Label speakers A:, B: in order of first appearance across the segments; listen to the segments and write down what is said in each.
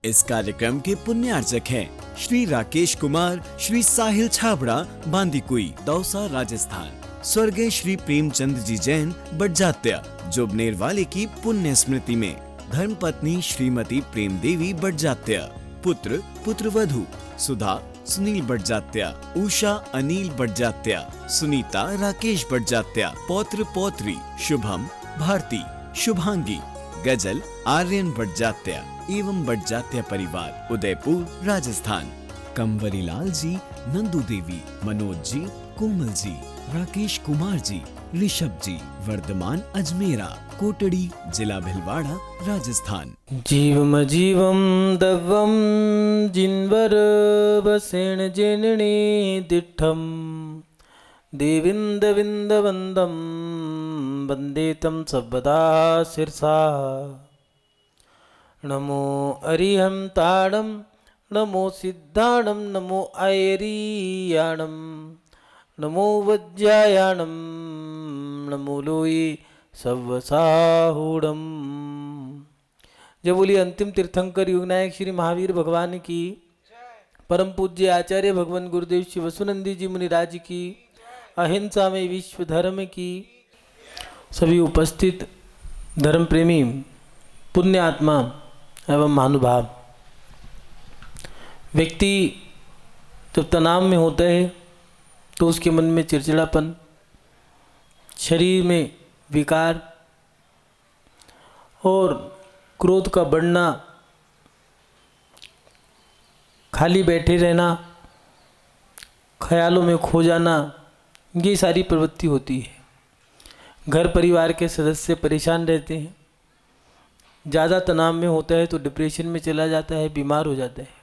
A: इस कार्यक्रम के पुण्यार्चक हैं श्री राकेश कुमार, श्री साहिल छाबड़ा, बांदीकुई, दौसा, राजस्थान। स्वर्गीय श्री प्रेमचंद जी जैन बड़जात्या, जोबनेर वाले की पुण्य स्मृति में धर्मपत्नी श्रीमती प्रेम देवी बड़जात्या, पुत्र पुत्रवधू सुधा सुनील बड़जात्या, उषा अनिल बड़जात्या, सुनीता राकेश बड़जात्या, पौत्र पौत्री शुभम भारती, शुभांगी, गजल आर्यन बड़जात्या एवं बड़जात्या परिवार, उदयपुर, राजस्थान। कंवरी लाल जी, नंदू देवी, मनोज जी, कोमल जी, राकेश कुमार जी, ऋषभ जी, वर्धमान अजमेरा, कोटड़ी, जिला भिलवाड़ा, राजस्थान।
B: जीवम जीवम दवम जिनवर बसेण जेनणे दिठम देविंद विंद वंदम वंदे तम सबदा शिरसा। नमो अरिहं ताड़म, नमो सिद्धाणम, नमो ऐरियाणम, नमो वज्रायाणम, नमो लोये सव्वसाहूढ़म। जय बोलिए अंतिम तीर्थंकर युगनायक श्री महावीर भगवान की, परम पूज्य आचार्य भगवान गुरुदेव श्री वसुनंदी जी मुनिराज की, अहिंसा में विश्व धर्म की। सभी उपस्थित धर्म प्रेमी पुण्य आत्मा एवं महानुभाव, व्यक्ति जब तनाव में होता है तो उसके मन में चिड़चिड़ापन, शरीर में विकार और क्रोध का बढ़ना, खाली बैठे रहना, ख्यालों में खो जाना, ये सारी प्रवृत्ति होती है। घर परिवार के सदस्य परेशान रहते हैं, ज़्यादा तनाव में होता है तो डिप्रेशन में चला जाता है, बीमार हो जाता है।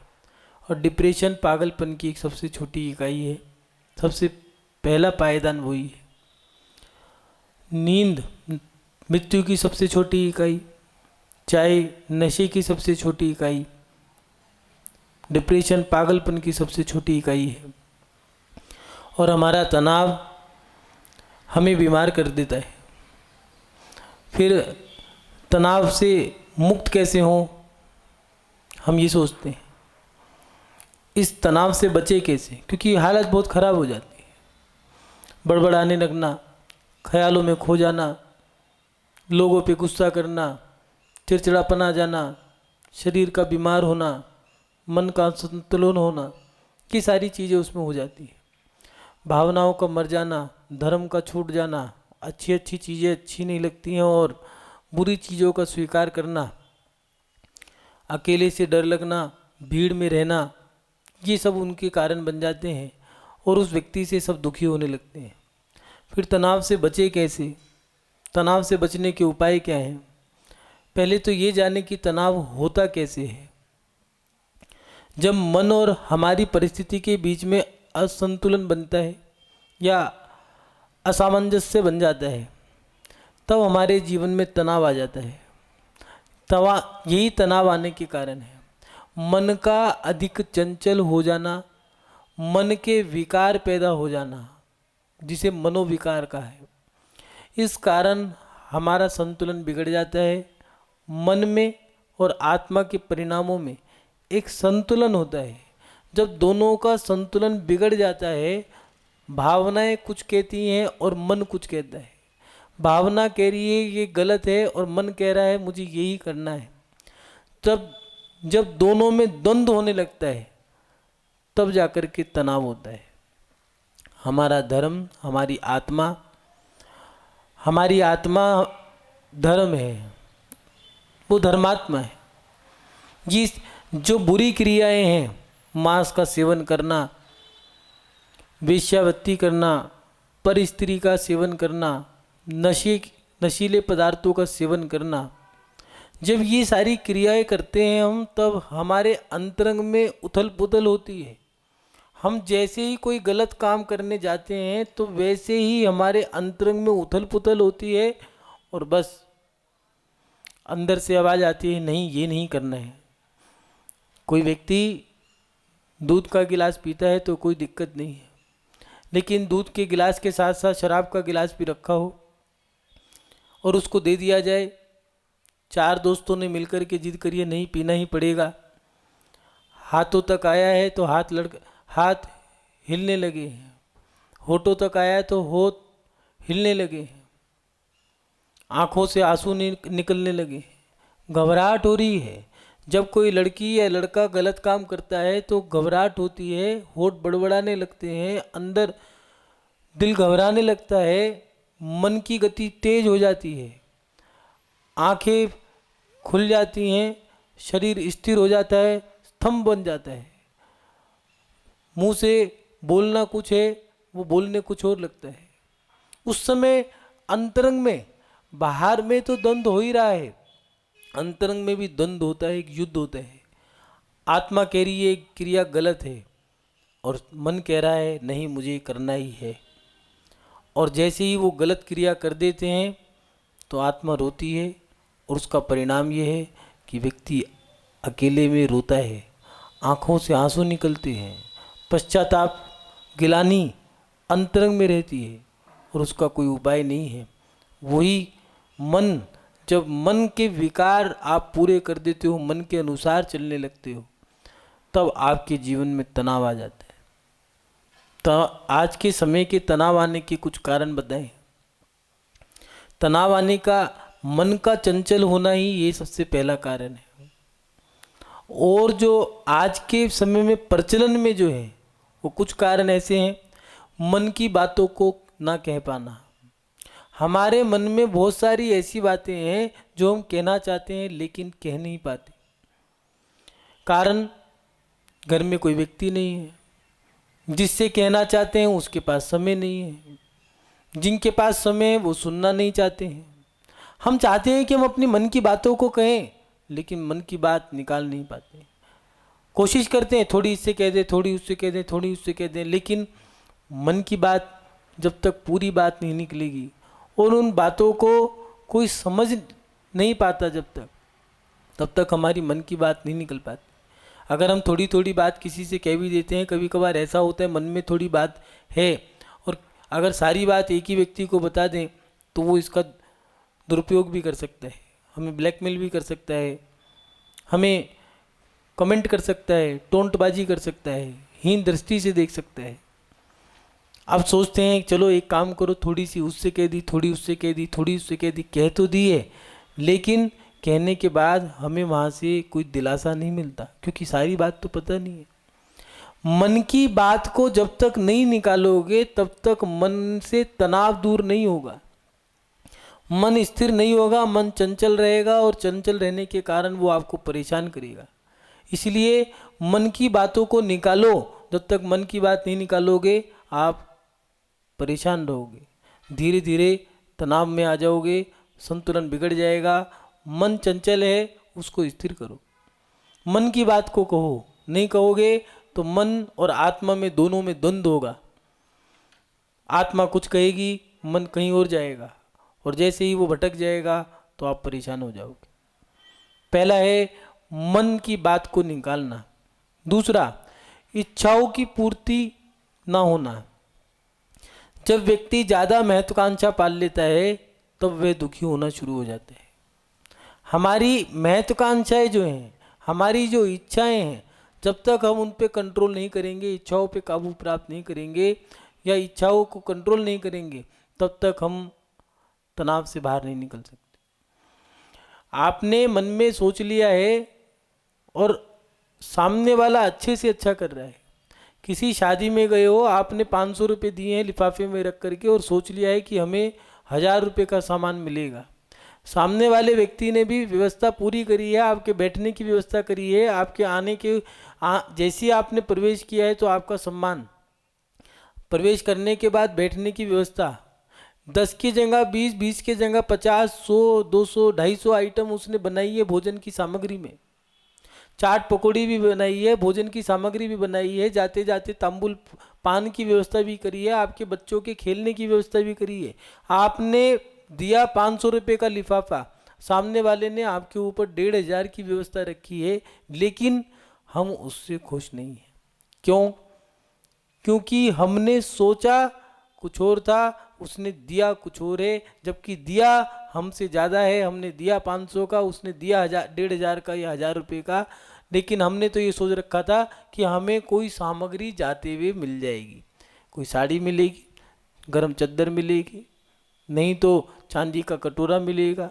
B: और डिप्रेशन पागलपन की एक सबसे छोटी इकाई है, सबसे पहला पायदान वही है। नींद मृत्यु की सबसे छोटी इकाई, चाहे नशे की सबसे छोटी इकाई, डिप्रेशन पागलपन की सबसे छोटी इकाई है। और हमारा तनाव हमें बीमार कर देता है। फिर तनाव से मुक्त कैसे हों, हम ये सोचते हैं। इस तनाव से बचे कैसे, क्योंकि हालत बहुत ख़राब हो जाती है। बड़बड़ाने लगना, ख्यालों में खो जाना, लोगों पे गुस्सा करना, चिड़चिड़ापन आ जाना, शरीर का बीमार होना, मन का संतुलन होना, ये सारी चीज़ें उसमें हो जाती है। भावनाओं का मर जाना, धर्म का छूट जाना, अच्छी अच्छी चीज़ें अच्छी नहीं लगती हैं और बुरी चीज़ों का स्वीकार करना, अकेले से डर लगना, भीड़ में रहना, ये सब उनके कारण बन जाते हैं और उस व्यक्ति से सब दुखी होने लगते हैं। फिर तनाव से बचे कैसे, तनाव से बचने के उपाय क्या हैं? पहले तो ये जाने कि तनाव होता कैसे है। जब मन और हमारी परिस्थिति के बीच में असंतुलन बनता है या असामंजस्य बन जाता है, तब हमारे जीवन में तनाव आ जाता है। यही तनाव आने के कारण है मन का अधिक चंचल हो जाना, मन के विकार पैदा हो जाना, जिसे मनोविकार का है। इस कारण हमारा संतुलन बिगड़ जाता है। मन में और आत्मा के परिणामों में एक संतुलन होता है। जब दोनों का संतुलन बिगड़ जाता है, भावनाएं कुछ कहती हैं और मन कुछ कहता है। भावना कह रही है ये गलत है और मन कह रहा है मुझे यही करना है। जब दोनों में द्वंद्व होने लगता है, तब जाकर के तनाव होता है। हमारा धर्म, हमारी आत्मा धर्म है, वो धर्मात्मा है। ये जो बुरी क्रियाएं हैं, मांस का सेवन करना, वेश्यावृत्ति करना, पर स्त्री का सेवन करना, नशीले पदार्थों का सेवन करना, जब ये सारी क्रियाएं करते हैं हम, तब हमारे अंतरंग में उथल पुथल होती है। हम जैसे ही कोई गलत काम करने जाते हैं तो वैसे ही हमारे अंतरंग में उथल पुथल होती है और बस अंदर से आवाज़ आती है नहीं ये नहीं करना है। कोई व्यक्ति दूध का गिलास पीता है तो कोई दिक्कत नहीं है, लेकिन दूध के गिलास के साथ साथ शराब का गिलास भी रखा हो और उसको दे दिया जाए, चार दोस्तों ने मिलकर के जिद करिए नहीं पीना ही पड़ेगा, हाथों तक आया है तो हाथ हिलने लगे हैं, होठों तक आया है तो होठ हिलने लगे हैं, आंखों से आंसू निकलने लगे हैं, घबराहट हो रही है। जब कोई लड़की या लड़का गलत काम करता है तो घबराहट होती है, होठ बड़बड़ाने लगते हैं, अंदर दिल घबराने लगता है, मन की गति तेज हो जाती है, आंखें खुल जाती हैं, शरीर स्थिर हो जाता है, स्तंभ बन जाता है। मुंह से बोलना कुछ है, वो बोलने कुछ और लगता है। उस समय अंतरंग में, बाहर में तो द्वंद्व हो ही रहा है, अंतरंग में भी द्वंद्व होता है, एक युद्ध होता है। आत्मा कह रही है क्रिया गलत है और मन कह रहा है नहीं मुझे करना ही है। और जैसे ही वो गलत क्रिया कर देते हैं तो आत्मा रोती है और उसका परिणाम ये है कि व्यक्ति अकेले में रोता है, आँखों से आंसू निकलते हैं, पश्चाताप गिलानी अंतरंग में रहती है और उसका कोई उपाय नहीं है। वही मन, जब मन के विकार आप पूरे कर देते हो, मन के अनुसार चलने लगते हो, तब आपके जीवन में तनाव आ जाता है। तो आज के समय के तनाव आने के कुछ कारण बताएं। तनाव आने का मन का चंचल होना ही ये सबसे पहला कारण है। और जो आज के समय में प्रचलन में जो है वो कुछ कारण ऐसे हैं, मन की बातों को ना कह पाना। हमारे मन में बहुत सारी ऐसी बातें हैं जो हम कहना चाहते हैं लेकिन कह नहीं पाते। कारण घर में कोई व्यक्ति नहीं है, जिससे कहना चाहते हैं उसके पास समय नहीं है, जिनके पास समय है वो सुनना नहीं चाहते हैं। हम चाहते हैं कि हम अपनी मन की बातों को कहें लेकिन मन की बात निकाल नहीं पाते। कोशिश करते हैं थोड़ी इससे कह दे, थोड़ी उससे कह दे, थोड़ी उससे कह दे, लेकिन मन की बात जब तक पूरी बात नहीं निकलेगी और उन बातों को कोई समझ नहीं पाता तब तक हमारी मन की बात नहीं निकल पाती। अगर हम थोड़ी थोड़ी बात किसी से कह भी देते हैं, कभी कभार ऐसा होता है मन में थोड़ी बात है और अगर सारी बात एक ही व्यक्ति को बता दें तो वो इसका दुरुपयोग भी कर सकता है, हमें ब्लैकमेल भी कर सकता है, हमें कमेंट कर सकता है, टोंटबाजी कर सकता है, हीन दृष्टि से देख सकता है। आप सोचते हैं चलो एक काम करो, थोड़ी सी उससे कह दी, थोड़ी उससे कह दी, थोड़ी उससे कह दी, कह तो दी है लेकिन कहने के बाद हमें वहाँ से कोई दिलासा नहीं मिलता क्योंकि सारी बात तो पता नहीं है। मन की बात को जब तक नहीं निकालोगे तब तक मन से तनाव दूर नहीं होगा, मन स्थिर नहीं होगा, मन चंचल रहेगा और चंचल रहने के कारण वो आपको परेशान करेगा। इसलिए मन की बातों को निकालो, जब तक मन की बात नहीं निकालोगे आप परेशान रहोगे, धीरे धीरे तनाव में आ जाओगे, संतुलन बिगड़ जाएगा। मन चंचल है उसको स्थिर करो, मन की बात को कहो, नहीं कहोगे तो मन और आत्मा में दोनों में द्वंद्व होगा। आत्मा कुछ कहेगी, मन कहीं और जाएगा और जैसे ही वो भटक जाएगा तो आप परेशान हो जाओगे। पहला है मन की बात को निकालना। दूसरा, इच्छाओं की पूर्ति ना होना। जब व्यक्ति ज़्यादा महत्वाकांक्षा पाल लेता है तब वह दुखी होना शुरू हो जाता है। हमारी महत्वाकांक्षाएं जो हैं, हमारी जो इच्छाएं हैं, जब तक हम उन पे कंट्रोल नहीं करेंगे, इच्छाओं पे काबू प्राप्त नहीं करेंगे या इच्छाओं को कंट्रोल नहीं करेंगे, तब तक हम तनाव से बाहर नहीं निकल सकते। आपने मन में सोच लिया है और सामने वाला अच्छे से अच्छा कर रहा है। किसी शादी में गए हो, आपने 500 रुपये दिए हैं लिफाफे में रख करके और सोच लिया है कि हमें 1000 रुपये का सामान मिलेगा। सामने वाले व्यक्ति ने भी व्यवस्था पूरी करी है, आपके बैठने की व्यवस्था करी है, आपके आने के जैसे आपने प्रवेश किया है तो आपका सम्मान, प्रवेश करने के बाद बैठने की व्यवस्था, 10 की जगह 20, 20 की जगह 50, 100, 200, 250 आइटम उसने बनाई है भोजन की सामग्री में। चाट पकौड़ी भी बनाई है, भोजन की सामग्री भी बनाई है, जाते जाते तांबुल पान की व्यवस्था भी करी है, आपके बच्चों के खेलने की व्यवस्था भी करी है। आपने दिया 500 रुपये का लिफाफा, सामने वाले ने आपके ऊपर 1500 की व्यवस्था रखी है, लेकिन हम उससे खुश नहीं हैं। क्यों? क्योंकि हमने सोचा कुछ और था, उसने दिया कुछ और है। जबकि दिया हमसे ज़्यादा है, हमने दिया 500 का, उसने दिया 1500 का या 1000 रुपये का, लेकिन हमने तो ये सोच रखा था कि हमें कोई सामग्री जाते हुए मिल जाएगी, कोई साड़ी मिलेगी, गरम चद्दर मिलेगी, नहीं तो चांदी का कटोरा मिलेगा।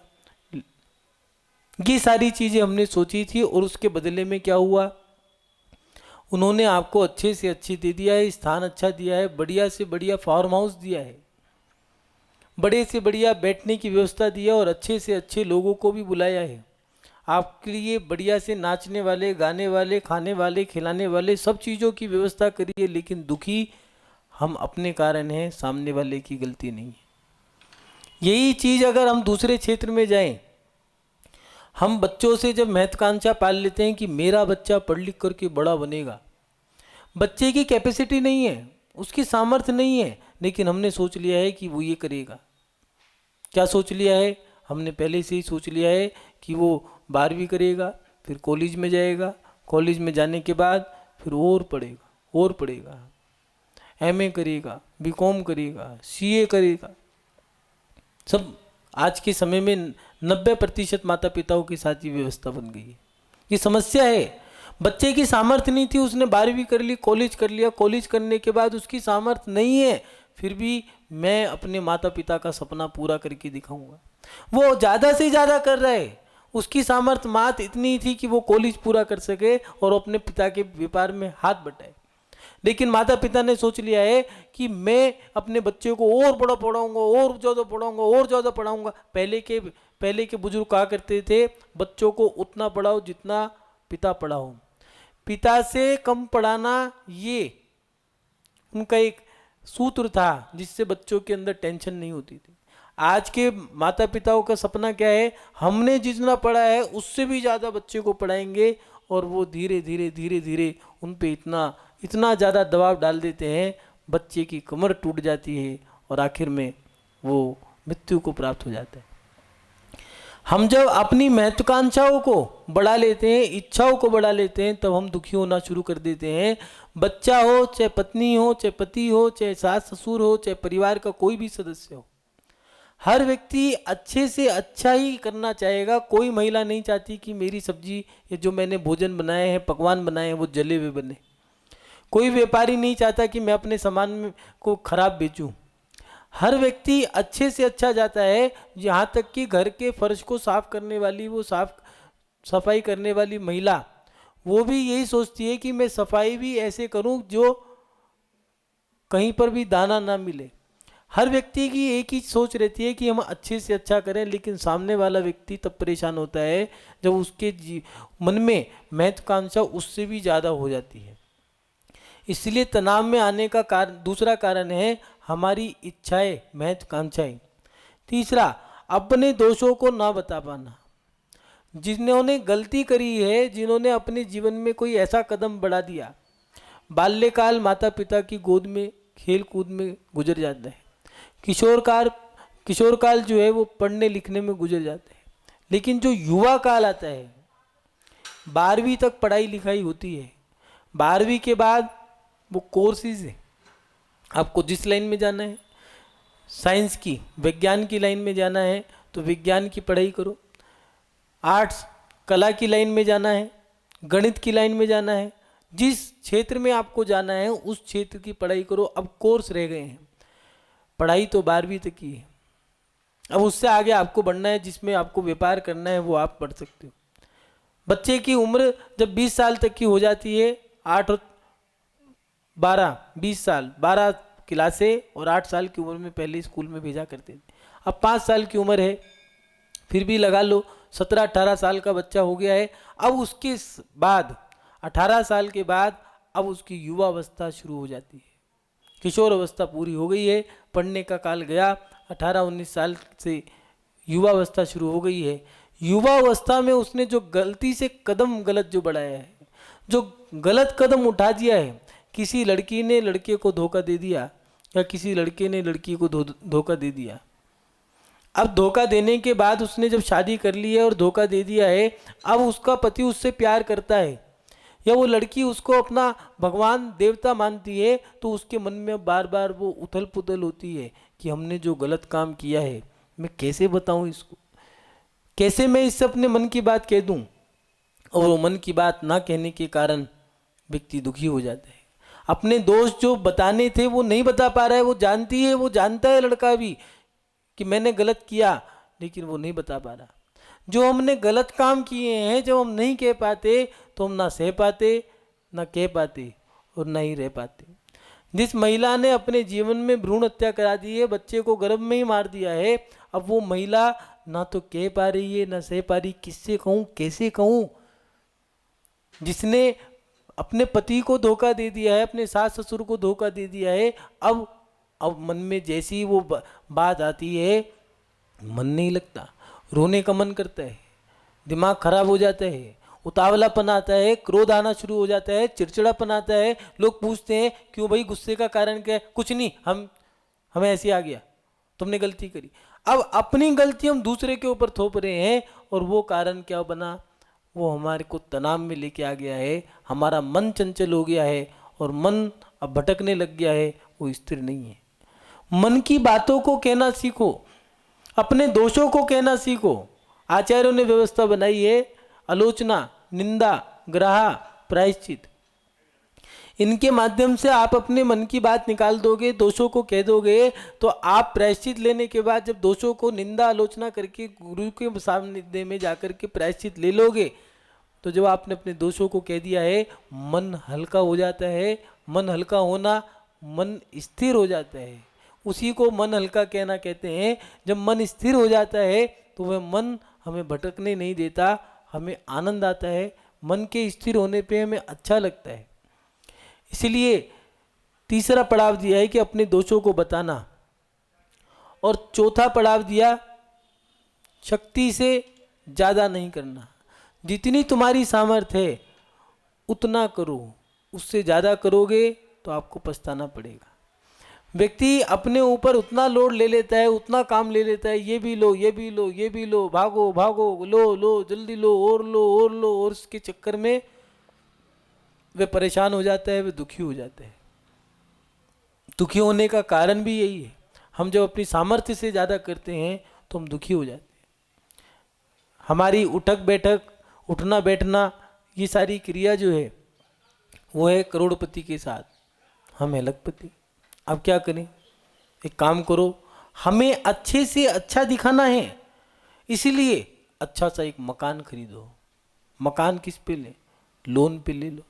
B: ये सारी चीज़ें हमने सोची थी और उसके बदले में क्या हुआ, उन्होंने आपको अच्छे से अच्छी दे दिया है, स्थान अच्छा दिया है, बढ़िया से बढ़िया फार्म हाउस दिया है, बड़े से बढ़िया बैठने की व्यवस्था दी है और अच्छे से अच्छे लोगों को भी बुलाया है। आपके लिए बढ़िया से नाचने वाले, गाने वाले, खाने वाले, खिलाने वाले सब चीज़ों की व्यवस्था करी है। लेकिन दुखी हम अपने कारण हैं, सामने वाले की गलती नहीं है। यही चीज़ अगर हम दूसरे क्षेत्र में जाएं, हम बच्चों से जब महत्वाकांक्षा पाल लेते हैं कि मेरा बच्चा पढ़ लिख करके बड़ा बनेगा, बच्चे की कैपेसिटी नहीं है, उसकी सामर्थ्य नहीं है, लेकिन हमने सोच लिया है कि वो ये करेगा। क्या सोच लिया है? हमने पहले से ही सोच लिया है कि वो 12वीं करेगा, फिर कॉलेज में जाएगा, कॉलेज में जाने के बाद फिर और पढ़ेगा, एमए करेगा, बीकॉम करेगा, सीए करेगा। सब आज के समय में 90% माता पिताओं के साथ ये व्यवस्था बन गई है। ये समस्या है। बच्चे की सामर्थ्य नहीं थी, उसने 12वीं कर ली, कॉलेज कर लिया, कॉलेज करने के बाद उसकी सामर्थ्य नहीं है, फिर भी मैं अपने माता पिता का सपना पूरा करके दिखाऊंगा। वो ज़्यादा से ज़्यादा कर रहा है, उसकी सामर्थ्य मात्र इतनी थी कि वो कॉलेज पूरा कर सके और अपने पिता के व्यापार में हाथ बटाए। लेकिन माता पिता ने सोच लिया है कि मैं अपने बच्चे को और बड़ा पढ़ाऊंगा, और ज़्यादा पढ़ाऊंगा। पहले के बुजुर्ग कहा करते थे, बच्चों को उतना पढ़ाओ जितना पिता पढ़ाओ, पिता से कम पढ़ाना, ये उनका एक सूत्र था जिससे बच्चों के अंदर टेंशन नहीं होती थी। आज के माता पिताओं का सपना क्या है, हमने जितना पढ़ा है उससे भी ज़्यादा बच्चे को पढ़ाएंगे, और वो धीरे धीरे उन पे इतना ज़्यादा दबाव डाल देते हैं, बच्चे की कमर टूट जाती है और आखिर में वो मृत्यु को प्राप्त हो जाता है। हम जब अपनी महत्वाकांक्षाओं को बढ़ा लेते हैं, इच्छाओं को बढ़ा लेते हैं, तब हम दुखी होना शुरू कर देते हैं। बच्चा हो, चाहे पत्नी हो, चाहे पति हो, चाहे सास ससुर हो, चाहे परिवार का कोई भी सदस्य हो, हर व्यक्ति अच्छे से अच्छा ही करना चाहेगा। कोई महिला नहीं चाहती कि मेरी सब्जी या जो मैंने भोजन बनाए हैं, पकवान बनाए हैं, वो जले हुए बने। कोई व्यापारी नहीं चाहता कि मैं अपने सामान को खराब बेचूं। हर व्यक्ति अच्छे से अच्छा जाता है, यहाँ तक कि घर के फर्श को साफ करने वाली, वो सफाई करने वाली महिला, वो भी यही सोचती है कि मैं सफाई भी ऐसे करूं जो कहीं पर भी दाना ना मिले। हर व्यक्ति की एक ही सोच रहती है कि हम अच्छे से अच्छा करें, लेकिन सामने वाला व्यक्ति तब परेशान होता है जब उसके मन में महत्वाकांक्षा उससे भी ज़्यादा हो जाती है। इसलिए तनाव में आने का दूसरा कारण है हमारी इच्छाएं, महत्वाकांक्षाएं। तीसरा, अपने दोषों को ना बता पाना। जिन्होंने गलती करी है, जिन्होंने अपने जीवन में कोई ऐसा कदम बढ़ा दिया, बाल्यकाल माता पिता की गोद में खेल कूद में गुजर जाता है, किशोर काल जो है वो पढ़ने लिखने में गुजर जाता है, लेकिन जो युवा काल आता है, 12वीं तक पढ़ाई लिखाई होती है। 12वीं के बाद वो कोर्सेज है, आपको जिस लाइन में जाना है, साइंस की, विज्ञान की लाइन में जाना है तो विज्ञान की पढ़ाई करो, आर्ट्स कला की लाइन में जाना है, गणित की लाइन में जाना है, जिस क्षेत्र में आपको जाना है उस क्षेत्र की पढ़ाई करो। अब कोर्स रह गए हैं, पढ़ाई तो 12वीं तक की है, अब उससे आगे आपको बढ़ना है, जिसमें आपको व्यापार करना है वो आप पढ़ सकते हो। बच्चे की उम्र जब 20 साल तक की हो जाती है, 8 और 12, 20 साल, 12 क्लासें और 8 साल की उम्र में पहले स्कूल में भेजा करते थे। अब 5 साल की उम्र है, फिर भी लगा लो 17-18 साल का बच्चा हो गया है। अब उसके बाद 18 साल के बाद अब उसकी युवा अवस्था शुरू हो जाती है, किशोर अवस्था पूरी हो गई है, पढ़ने का काल गया, 18-19 साल से युवा अवस्था शुरू हो गई है। युवा अवस्था में उसने जो गलती से कदम गलत जो बढ़ाया है, जो गलत कदम उठा दिया है, किसी लड़की ने लड़के को धोखा दे दिया या किसी लड़के ने लड़की को धोखा दे दिया। अब धोखा देने के बाद उसने जब शादी कर ली है और धोखा दे दिया है, अब उसका पति उससे प्यार करता है या वो लड़की उसको अपना भगवान देवता मानती है, तो उसके मन में बार बार वो उथल पुथल होती है कि हमने जो गलत काम किया है, मैं कैसे बताऊं इसको, कैसे मैं इससे अपने मन की बात कह दूं। और वो मन की बात ना कहने के कारण व्यक्ति दुखी हो जाता है। अपने दोष जो बताने थे वो नहीं बता पा रहा है, वो जानती है, वो जानता है लड़का भी कि मैंने गलत किया, लेकिन वो नहीं बता पा रहा। जो हमने गलत काम किए हैं जब हम नहीं कह पाते तो हम ना सह पाते, ना कह पाते और ना ही रह पाते। जिस महिला ने अपने जीवन में भ्रूण हत्या करा दी है, बच्चे को गर्भ में ही मार दिया है, अब वो महिला ना तो कह पा रही है ना सह पा रही, किससे कहूँ, कैसे कहूँ। जिसने अपने पति को धोखा दे दिया है, अपने सास ससुर को धोखा दे दिया है, अब मन में जैसी ही वो बात आती है मन नहीं लगता, रोने का मन करता है, दिमाग खराब हो जाता है, उतावलापन आता है, क्रोध आना शुरू हो जाता है, चिड़चिड़ापन आता है। लोग पूछते हैं क्यों भाई, गुस्से का कारण क्या है? कुछ नहीं, हमें ऐसे आ गया, तुमने गलती करी। अब अपनी गलती हम दूसरे के ऊपर थोप रहे हैं और वो कारण क्या बना, वो हमारे को तनाव में लेके आ गया है। हमारा मन चंचल हो गया है और मन अब भटकने लग गया है, वो स्थिर नहीं है। मन की बातों को कहना सीखो, अपने दोषों को कहना सीखो। आचार्यों ने व्यवस्था बनाई है, आलोचना, निंदा, ग्राह, प्रायश्चित, इनके माध्यम से आप अपने मन की बात निकाल दोगे, दोषों को कह दोगे, तो आप प्रायश्चित लेने के बाद जब दोषों को निंदा आलोचना करके गुरु के सामने में जाकर के प्रायश्चित ले लोगे, तो जब आपने अपने दोषों को कह दिया है, मन हल्का हो जाता है। मन हल्का होना, मन स्थिर हो जाता है, उसी को मन हल्का कहना कहते हैं। जब मन स्थिर हो जाता है तो वह मन हमें भटकने नहीं देता, हमें आनंद आता है, मन के स्थिर होने पे हमें अच्छा लगता है। इसलिए तीसरा पड़ाव दिया है कि अपने दोषों को बताना, और चौथा पड़ाव दिया शक्ति से ज़्यादा नहीं करना। जितनी तुम्हारी सामर्थ्य है उतना करो, उससे ज़्यादा करोगे तो आपको पछताना पड़ेगा। व्यक्ति अपने ऊपर उतना लोड ले लेता है, उतना काम ले लेता है, ये भी लो, ये भी लो, ये भी लो, भागो भागो, लो लो, जल्दी लो, और लो और लो, और उसके चक्कर में वे परेशान हो जाता है, वे दुखी हो जाते हैं। दुखी होने का कारण भी यही है, हम जब अपनी सामर्थ्य से ज़्यादा करते हैं तो हम दुखी हो जाते हैं। हमारी उठक बैठक, उठना बैठना, ये सारी क्रिया जो है वो है करोड़पति के साथ, हम है लखपति। अब क्या करें? एक काम करो, हमें अच्छे से अच्छा दिखाना है, इसीलिए अच्छा सा एक मकान खरीदो। मकान किस पे ले? लोन पे ले लो।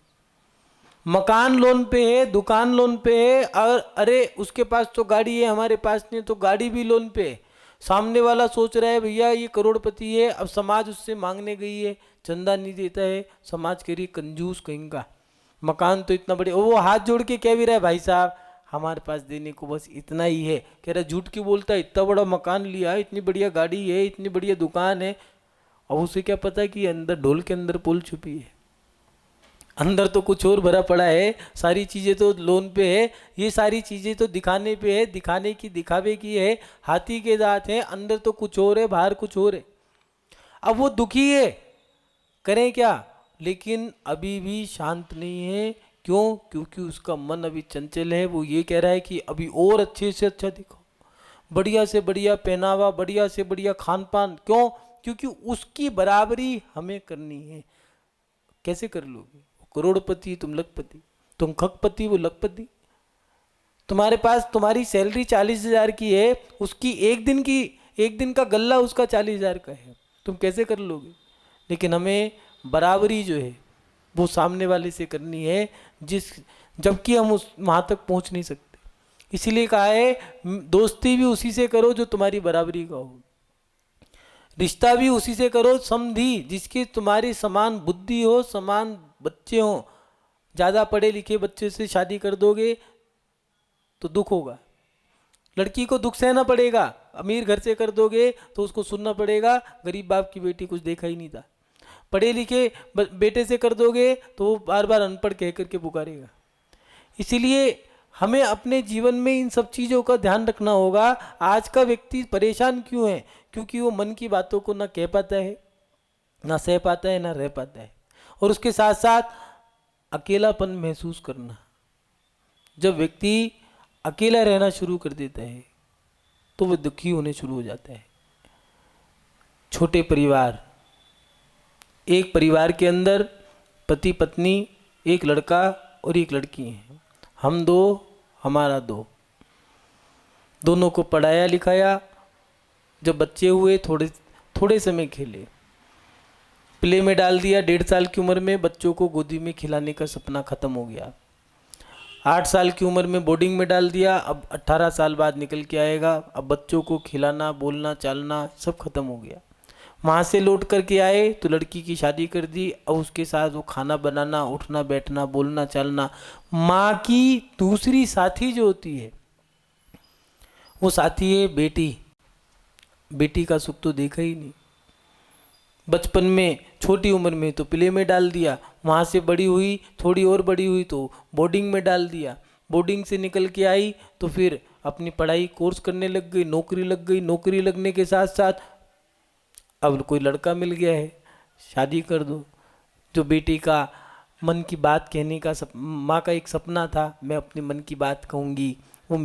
B: मकान लोन पे है, दुकान लोन पे है, और अरे उसके पास तो गाड़ी है, हमारे पास नहीं, तो गाड़ी भी लोन पे है। सामने वाला सोच रहा है भैया ये करोड़पति है, अब समाज उससे मांगने गई है, चंदा नहीं देता है, समाज कह रही कंजूस कहीं का, मकान तो इतना बड़े, वो हाथ जोड़ के कह भी रहा है भाई साहब हमारे पास देने को बस इतना ही है। कह रहा झूठ क्यों बोलता है, इतना बड़ा मकान लिया है, इतनी बढ़िया गाड़ी है, इतनी बढ़िया दुकान है, और उसे क्या पता है कि अंदर ढोल के अंदर पुल छुपी है, अंदर तो कुछ और भरा पड़ा है। सारी चीज़ें तो लोन पे है, ये सारी चीज़ें तो दिखाने पे है, दिखाने की, दिखावे की है, हाथी के दांत हैं, अंदर तो कुछ और है, बाहर कुछ और है। अब वो दुखी है, करें क्या? लेकिन अभी भी शांत नहीं है। क्यों? क्योंकि उसका मन अभी चंचल है। वो ये कह रहा है कि अभी और अच्छे से अच्छा दिखो, बढ़िया से बढ़िया पहनावा, बढ़िया से बढ़िया खान पान। क्यों? क्योंकि उसकी बराबरी हमें करनी है। कैसे कर लोगे? करोड़पति, तुम लखपति, तुम खकपति, वो लखपति। तुम्हारे पास तुम्हारी सैलरी 40,000 की है, उसकी एक दिन का गल्ला उसका 40,000 का है, तुम कैसे कर लोगे? लेकिन हमें बराबरी जो है वो सामने वाले से करनी है, जबकि हम वहाँ तक पहुँच नहीं सकते। इसीलिए कहा है दोस्ती भी उसी से करो जो तुम्हारी बराबरी का हो, रिश्ता भी उसी से करो, समधी जिसकी तुम्हारी समान बुद्धि हो, समान बच्चे हों। ज़्यादा पढ़े लिखे बच्चे से शादी कर दोगे तो दुख होगा, लड़की को दुख सहना पड़ेगा। अमीर घर से कर दोगे तो उसको सुनना पड़ेगा, गरीब बाप की बेटी कुछ देखा ही नहीं था। पढ़े लिखे बेटे से कर दोगे तो वो बार बार अनपढ़ कह करके पुकारेगा। इसीलिए हमें अपने जीवन में इन सब चीज़ों का ध्यान रखना होगा। आज का व्यक्ति परेशान क्यों है? क्योंकि वो मन की बातों को ना कह पाता है, ना सह पाता है, ना रह पाता है। और उसके साथ साथ अकेलापन महसूस करना। जब व्यक्ति अकेला रहना शुरू कर देता है तो वो दुखी होने शुरू हो जाता है। छोटे परिवार, एक परिवार के अंदर पति पत्नी, एक लड़का और एक लड़की हैं। हम दो, हमारा दो, दोनों को पढ़ाया लिखाया। जब बच्चे हुए थोड़े समय खेले, प्ले में डाल दिया। 1.5 साल की उम्र में बच्चों को गोदी में खिलाने का सपना ख़त्म हो गया। 8 साल की उम्र में बोर्डिंग में डाल दिया। अब 18 साल बाद निकल के आएगा। अब बच्चों को खिलाना, बोलना, चालना सब खत्म हो गया। वहाँ से लौट करके आए तो लड़की की शादी कर दी। अब उसके साथ वो खाना बनाना, उठना बैठना, बोलना चालना। माँ की दूसरी साथी जो होती है वो साथी है बेटी। बेटी का सुख तो देखा ही नहीं। बचपन में छोटी उम्र में तो प्ले में डाल दिया, वहाँ से बड़ी हुई, थोड़ी और बड़ी हुई तो बोर्डिंग में डाल दिया। बोर्डिंग से निकल के आई तो फिर अपनी पढ़ाई कोर्स करने लग गई, नौकरी लग गई। नौकरी लगने के साथ साथ अब कोई लड़का मिल गया है, शादी कर दो। जो बेटी का मन की बात कहने का माँ का एक सपना था, मैं अपने मन की बात कहूँगी, वो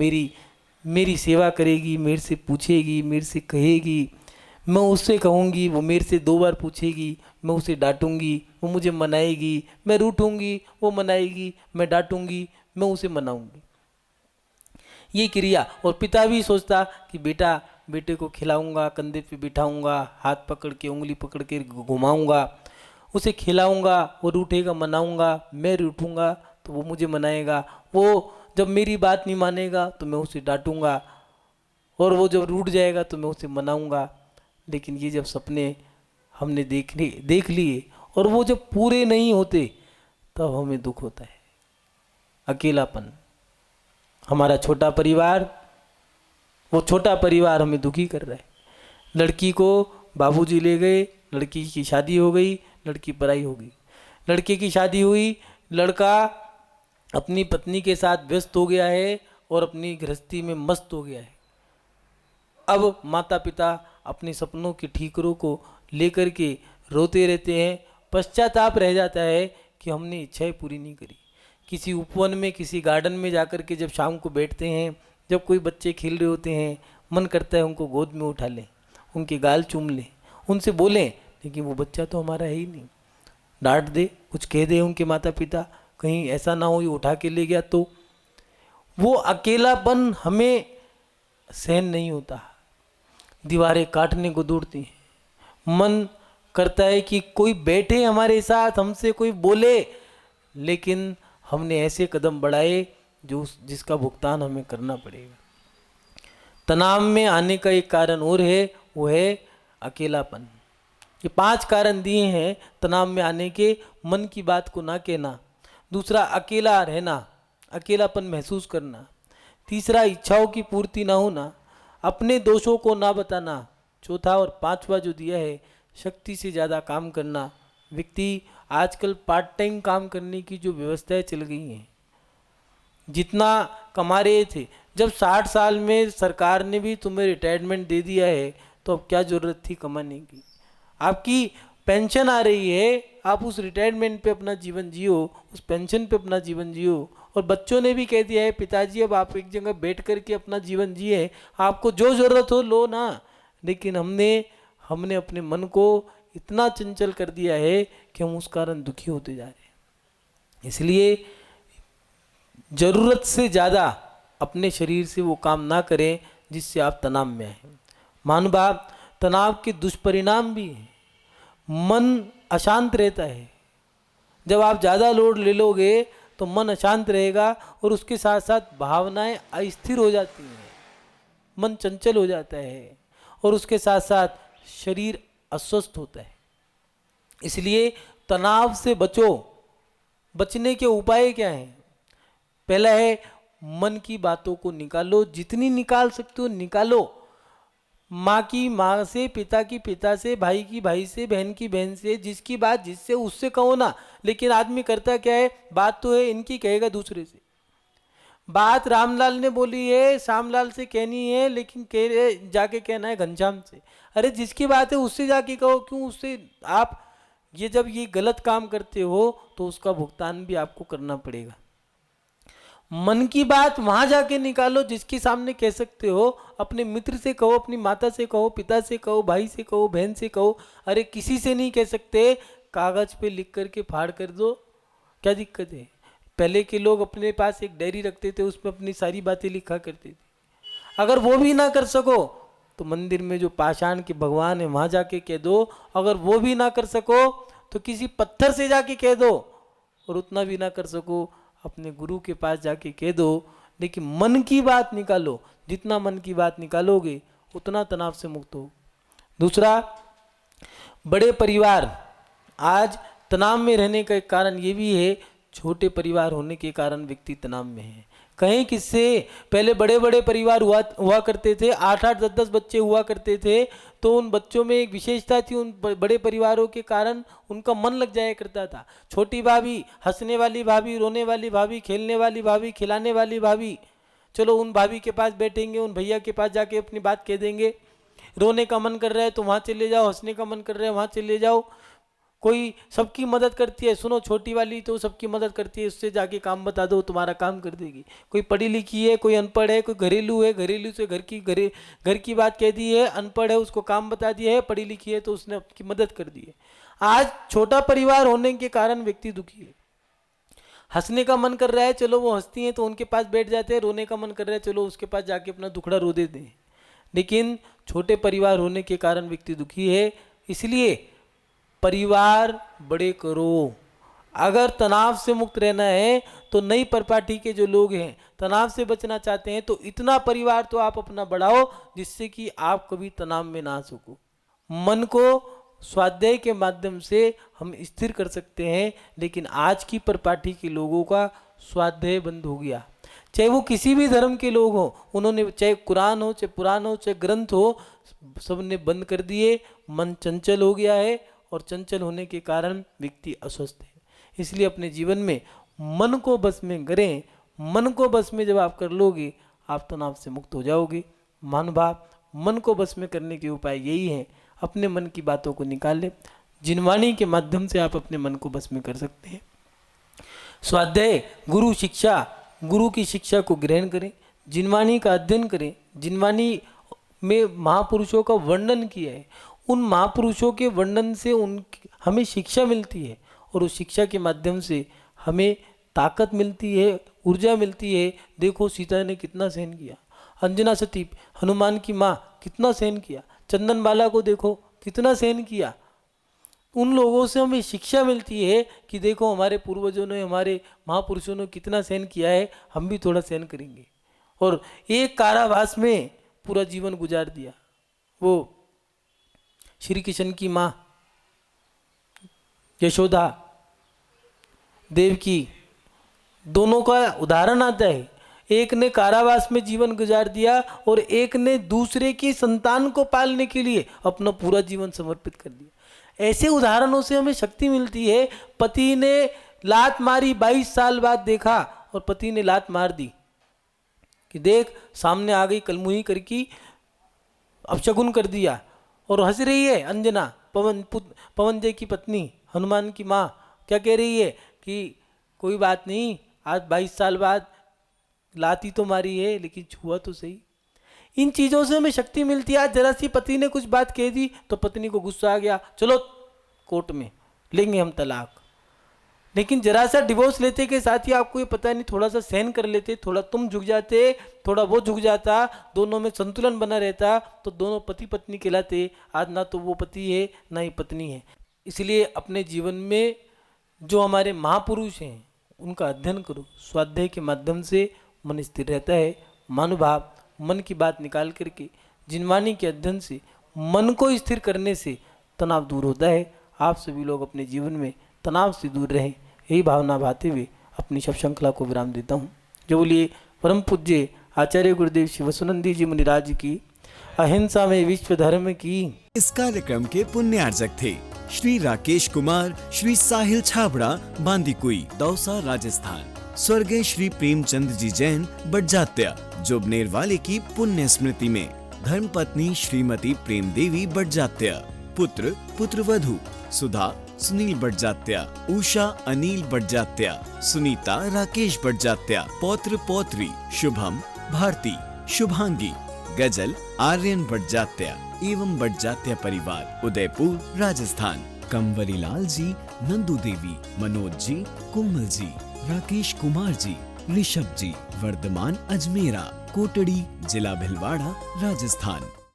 B: मेरी सेवा करेगी, मेरे से पूछेगी, मेरे से कहेगी, मैं उससे कहूँगी, वो मेरे से 2 बार पूछेगी, मैं उसे डांटूंगी, वो मुझे मनाएगी, मैं रूठूंगी, वो मनाएगी, मैं डांटूंगी, मैं उसे मनाऊंगी। ये क्रिया। और पिता भी सोचता कि बेटे को खिलाऊंगा, कंधे पे बिठाऊंगा, हाथ पकड़ के, उंगली पकड़ के घुमाऊंगा, उसे खिलाऊंगा, वो रूठेगा, मनाऊंगा, मैं रूठूंगा तो वो मुझे मनाएगा, वो जब मेरी बात नहीं मानेगा तो मैं उसे डांटूंगा, और वो जब रूठ जाएगा तो मैं उसे मनाऊंगा। लेकिन ये जब सपने हमने देख लिए और वो जब पूरे नहीं होते तब हमें दुख होता है। अकेलापन, हमारा छोटा परिवार, वो छोटा परिवार हमें दुखी कर रहा है। लड़की को बाबूजी ले गए, लड़की की शादी हो गई, लड़की पराई हो गई। लड़के की शादी हुई, लड़का अपनी पत्नी के साथ व्यस्त हो गया है और अपनी गृहस्थी में मस्त हो गया है। अब माता पिता अपने सपनों के ठीकरों को लेकर के रोते रहते हैं। पश्चाताप रह जाता है कि हमने इच्छाएं पूरी नहीं करी। किसी उपवन में, किसी गार्डन में जाकर के जब शाम को बैठते हैं, जब कोई बच्चे खेल रहे होते हैं, मन करता है उनको गोद में उठा लें, उनके गाल चूम लें, उनसे बोलें, लेकिन वो बच्चा तो हमारा है ही नहीं। डांट दे, कुछ कह दे उनके माता पिता, कहीं ऐसा ना हो ये उठा के ले गया तो। वो अकेलापन हमें सहन नहीं होता, दीवारें काटने को दौड़ती हैं। मन करता है कि कोई बैठे हमारे साथ, हमसे कोई बोले, लेकिन हमने ऐसे कदम बढ़ाए जिसका भुगतान हमें करना पड़ेगा। तनाव में आने का एक कारण और है, वो है अकेलापन। ये 5 कारण दिए हैं तनाव में आने के। मन की बात को ना कहना, दूसरा अकेला रहना, अकेलापन महसूस करना, तीसरा इच्छाओं की पूर्ति ना होना, अपने दोषों को ना बताना, चौथा और 5वां जो दिया है शक्ति से ज़्यादा काम करना। व्यक्ति आजकल पार्ट टाइम काम करने की जो व्यवस्थाएं चल गई हैं, जितना कमा रहे थे, जब 60 साल में सरकार ने भी तुम्हें रिटायरमेंट दे दिया है तो अब क्या ज़रूरत थी कमाने की। आपकी पेंशन आ रही है, आप उस रिटायरमेंट पे अपना जीवन जियो, उस पेंशन पे अपना जीवन जियो। और बच्चों ने भी कह दिया है, पिताजी अब आप एक जगह बैठ कर के अपना जीवन जिए, आपको जो ज़रूरत हो लो ना। लेकिन हमने अपने मन को इतना चंचल कर दिया है कि हम उस कारण दुखी होते जा रहे हैं। इसलिए ज़रूरत से ज़्यादा अपने शरीर से वो काम ना करें जिससे आप तनाव में आए। महानुभाव, तनाव के दुष्परिणाम भी हैं। मन अशांत रहता है। जब आप ज़्यादा लोड ले लोगे तो मन अशांत रहेगा और उसके साथ साथ भावनाएं अस्थिर हो जाती हैं, मन चंचल हो जाता है और उसके साथ साथ शरीर अस्वस्थ होता है। इसलिए तनाव से बचो। बचने के उपाय क्या हैं? पहला है मन की बातों को निकालो, जितनी निकाल सकते हो निकालो। माँ की माँ से, पिता की पिता से, भाई की भाई से, बहन की बहन से, जिसकी बात जिससे उससे कहो ना। लेकिन आदमी करता क्या है, बात तो है इनकी, कहेगा दूसरे से। बात रामलाल ने बोली है, श्यामलाल से कहनी है, लेकिन जाके कहना है घनश्याम से। अरे जिसकी बात है उससे जाके कहो, क्यों उससे आप जब ये गलत काम करते हो तो उसका भुगतान भी आपको करना पड़ेगा। मन की बात वहां जाके निकालो जिसके सामने कह सकते हो। अपने मित्र से कहो, अपनी माता से कहो, पिता से कहो, भाई से कहो, बहन से कहो। अरे किसी से नहीं कह सकते, कागज पे लिख करके फाड़ कर दो, क्या दिक्कत है। पहले के लोग अपने पास एक डायरी रखते थे, उसमें अपनी सारी बातें लिखा करते थे। अगर वो भी ना कर सको तो मंदिर में जो पाषाण के भगवान है वहां जाके कह दो। अगर वो भी ना कर सको तो किसी पत्थर से जाके कह दो, और उतना भी ना कर सको अपने गुरु के पास जाके कह दो। लेकिन मन की बात निकालो, जितना मन की बात निकालोगे उतना तनाव से मुक्त हो। दूसरा, बड़े परिवार आज तनाव में रहने का एक कारण ये भी है, छोटे परिवार होने के कारण व्यक्ति तनाव में है। कहीं किससे, पहले बड़े बड़े परिवार हुआ करते थे, 8-8 10-10 बच्चे हुआ करते थे, तो उन बच्चों में एक विशेषता थी, उन बड़े परिवारों के कारण उनका मन लग जाया करता था। छोटी भाभी, हंसने वाली भाभी, रोने वाली भाभी, खेलने वाली भाभी, खिलाने वाली भाभी, चलो उन भाभी के पास बैठेंगे, उन भैया के पास जाके अपनी बात कह देंगे। रोने का मन कर रहा है तो वहाँ चले जाओ, हंसने का मन कर रहा है वहाँ चले जाओ। कोई सबकी मदद करती है, सुनो छोटी वाली तो सबकी मदद करती है, उससे जाके काम बता दो, तुम्हारा काम कर देगी। कोई पढ़ी लिखी है, कोई अनपढ़ है, कोई घरेलू है, घरेलू से घर की बात कह दी है, अनपढ़ है उसको काम बता दिया है, पढ़ी लिखी है तो उसने आपकी मदद कर दी है। आज छोटा परिवार होने के कारण व्यक्ति दुखी है। हंसने का मन कर रहा है, चलो वो हंसती हैं तो उनके पास बैठ जाते हैं, रोने का मन कर रहा है चलो उसके पास जाके अपना दुखड़ा रो देते हैं। लेकिन छोटे परिवार होने के कारण व्यक्ति दुखी है। इसलिए परिवार बड़े करो। अगर तनाव से मुक्त रहना है तो नई परिपाटी के जो लोग हैं तनाव से बचना चाहते हैं तो इतना परिवार तो आप अपना बढ़ाओ जिससे कि आप कभी तनाव में ना आ सको। मन को स्वाध्याय के माध्यम से हम स्थिर कर सकते हैं, लेकिन आज की परिपाटी के लोगों का स्वाध्याय बंद हो गया। चाहे वो किसी भी धर्म के लोग हों, उन्होंने चाहे कुरान हो, चाहे पुराण हो, चाहे ग्रंथ हो, सबने बंद कर दिए। मन चंचल हो गया है और चंचल होने के कारण व्यक्ति अस्वस्थ है। इसलिए अपने जीवन में मन को बस में करें। मन को बस में जब आप कर लोगे आप तनाव से मुक्त हो जाओगे। महानुभाव, मन को बस में करने के उपाय यही हैं, अपने मन की बातों को निकाल लें। जिनवाणी के माध्यम से आप अपने मन को बस में कर सकते हैं। स्वाध्याय, गुरु की शिक्षा को ग्रहण करें, जिनवाणी का अध्ययन करें। जिनवाणी में महापुरुषों का वर्णन किया है, उन महापुरुषों के वर्णन से हमें शिक्षा मिलती है और उस शिक्षा के माध्यम से हमें ताकत मिलती है, ऊर्जा मिलती है। देखो सीता ने कितना सहन किया, अंजना सती हनुमान की माँ कितना सहन किया, चंदन बाला को देखो कितना सहन किया। उन लोगों से हमें शिक्षा मिलती है कि देखो हमारे पूर्वजों ने, हमारे महापुरुषों ने कितना सहन किया है, हम भी थोड़ा सहन करेंगे। और एक कारावास में पूरा जीवन गुजार दिया। वो श्री कृष्ण की माँ यशोदा देवकी, दोनों का उदाहरण आता है। एक ने कारावास में जीवन गुजार दिया और एक ने दूसरे की संतान को पालने के लिए अपना पूरा जीवन समर्पित कर दिया। ऐसे उदाहरणों से हमें शक्ति मिलती है। पति ने लात मारी, 22 साल बाद देखा और पति ने लात मार दी कि देख सामने आ गई कलमुही करके, अपशगुन कर दिया। और हंस रही है अंजना, पवन जय की पत्नी, हनुमान की माँ, क्या कह रही है कि कोई बात नहीं, आज 22 साल बाद लाती तो मारी है लेकिन छुआ तो सही। इन चीज़ों से हमें शक्ति मिलती है। आज जरा सी पति ने कुछ बात कह दी तो पत्नी को गुस्सा आ गया, चलो कोर्ट में लेंगे हम तलाक। लेकिन जरा सा डिवोर्स लेते के साथ ही आपको ये पता नहीं, थोड़ा सा सहन कर लेते, थोड़ा तुम झुक जाते, थोड़ा वो झुक जाता, दोनों में संतुलन बना रहता तो दोनों पति पत्नी कहलाते। आज ना तो वो पति है ना ही पत्नी है। इसलिए अपने जीवन में जो हमारे महापुरुष हैं उनका अध्ययन करो। स्वाध्याय के माध्यम से मन स्थिर रहता है। महानुभाव, मन की बात निकाल करके जिनवाणी के अध्ययन से मन को स्थिर करने से तनाव दूर होता है। आप सभी लोग अपने जीवन में तनाव से दूर रहें, यही भावना भाते हुए अपनी शब्द श्रृंखला को विराम देता हूँ। जो बोलिए परम पूज्य आचार्य गुरुदेव शिवसुनंदी जी मुनिराज की, अहिंसा में विश्व धर्म की।
A: इस कार्यक्रम के पुण्यार्जक थे श्री राकेश कुमार, श्री साहिल छाबड़ा, बांदीकुई, दौसा, राजस्थान। स्वर्गीय श्री प्रेमचंद जी जैन बड़जात्या, जोबनेर वाले की पुण्य स्मृति में धर्मपत्नी श्रीमती प्रेम देवी बड़जात्या, पुत्र पुत्रवधू सुधा सुनील बड़जात्या, उषा अनिल बड़जात्या, सुनीता राकेश बड़जात्या, पौत्र पौत्री शुभम भारती, शुभांगी, गजल आर्यन बड़जात्या एवं बड़जात्या परिवार, उदयपुर, राजस्थान। कंवरी लाल जी, नंदू देवी, मनोज जी, कोमल जी, राकेश कुमार जी, ऋषभ जी, वर्धमान अजमेरा, कोटड़ी, जिला भिलवाड़ा, राजस्थान।